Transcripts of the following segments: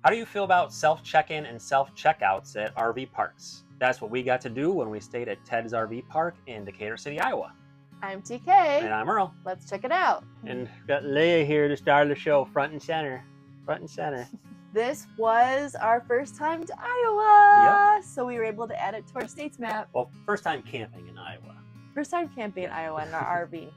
How do you feel about self-check-in and self-checkouts at RV parks? That's what we got to do when we stayed at Ted's RV Park in Decatur City, Iowa. I'm TK. And I'm Earl. Let's check it out. And we've got Leia here to start the show, front and center. Front and center. This was our first time to Iowa, Yep. So we were able to add it to our states map. Well, first time camping in Iowa. First time camping in Iowa in our RV.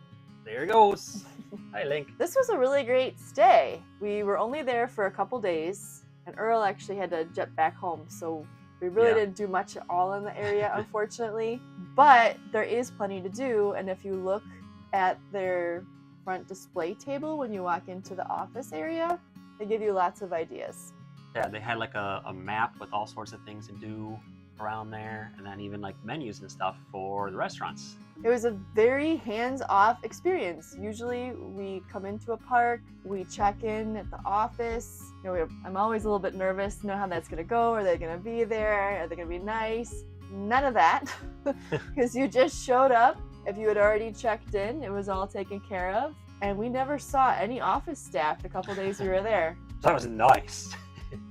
There it goes. Hi, Link. This was a really great stay. We were only there for a couple days, and Earl actually had to jet back home, so we really didn't do much at all in the area, unfortunately. But there is plenty to do, and if you look at their front display table when you walk into the office area, they give you lots of ideas. Yeah, they had like a map with all sorts of things to do around there, and then even like menus and stuff for the restaurants. It was a very hands-off experience. Usually we come into a park, we check in at the office. You know, I'm always a little bit nervous to know how that's gonna go. Are they gonna be there? Are they gonna be nice? None of that, because you just showed up. If you had already checked in, it was all taken care of. And we never saw any office staff the couple days we were there. That was nice.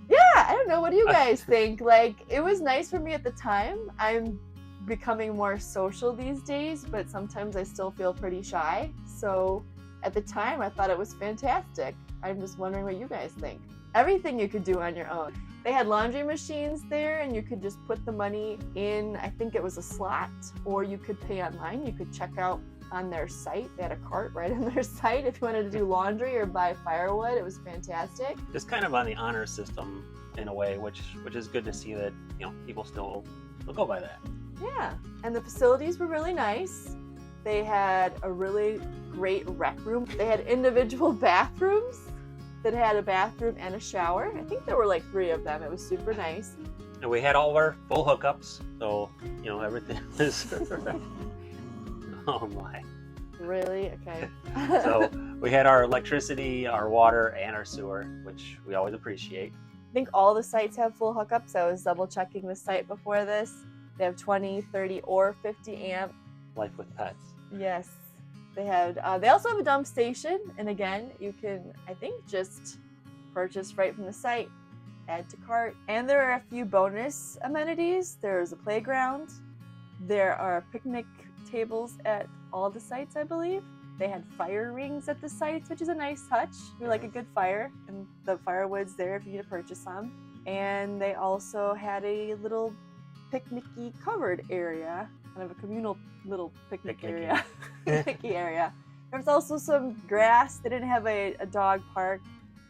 Yeah, I don't know. What do you guys think? Like, it was nice for me at the time. I'm becoming more social these days, but sometimes I still feel pretty shy. So at the time, I thought it was fantastic. I'm just wondering what you guys think. Everything you could do on your own. They had laundry machines there, and you could just put the money in, I think it was a slot, or you could pay online. You could check out on their site. They had a cart right on their site if you wanted to do laundry or buy firewood. It was fantastic. Just kind of on the honor system in a way, which is good to see that, you know, people still go by that. Yeah, and the facilities were really nice. They had a really great rec room. They had individual bathrooms that had a bathroom and a shower. I think there were like 3 of them. It was super nice. And we had all of our full hookups, so, you know, everything was... Oh my. Really? Okay. So we had our electricity, our water, and our sewer, which we always appreciate. I think all the sites have full hookups. I was double checking the site before this. They have 20, 30, or 50 amp. Life with pets. Yes. They had. They also have a dump station, and again, you can, I think, just purchase right from the site, add to cart. And there are a few bonus amenities. There's a playground. There are picnic tables at all the sites, I believe. They had fire rings at the sites, which is a nice touch. We like a good fire, and the firewood's there if you need to purchase some. And they also had a little picnicky covered area, kind of a communal little picnic area. Picnicky area. There's also some grass. They didn't have a dog park,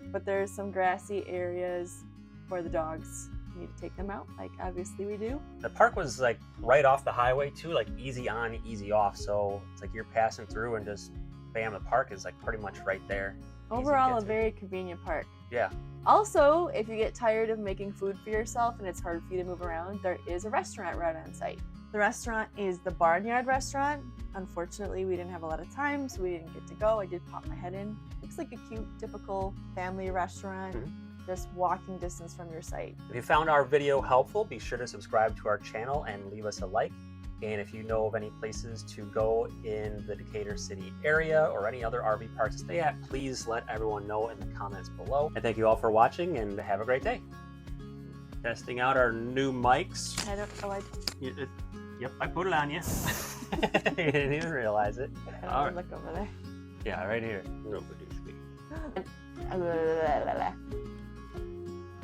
but there's some grassy areas for the dogs. You need to take them out, like obviously we do. The park was like right off the highway too, like easy on, easy off. So it's like you're passing through and just bam, the park is like pretty much right there. Overall, a very convenient park. Yeah. Also, if you get tired of making food for yourself and it's hard for you to move around, there is a restaurant right on site. The restaurant is the Barnyard Restaurant. Unfortunately, we didn't have a lot of time, so we didn't get to go. I did pop my head in. Looks like a cute, typical family restaurant. Just walking distance from your site. If you found our video helpful, be sure to subscribe to our channel and leave us a like. And if you know of any places to go in the Decatur City area or any other RV parks to stay at, please let everyone know in the comments below. And thank you all for watching, and have a great day. Testing out our new mics. I don't know. Yep, I put it on you. You didn't even realize it. I don't wanna look over there. Yeah, right here. Nobody speak.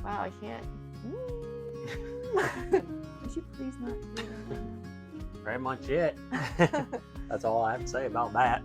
Wow, I can't. Would you please not do that? Very much it. That's all I have to say about that.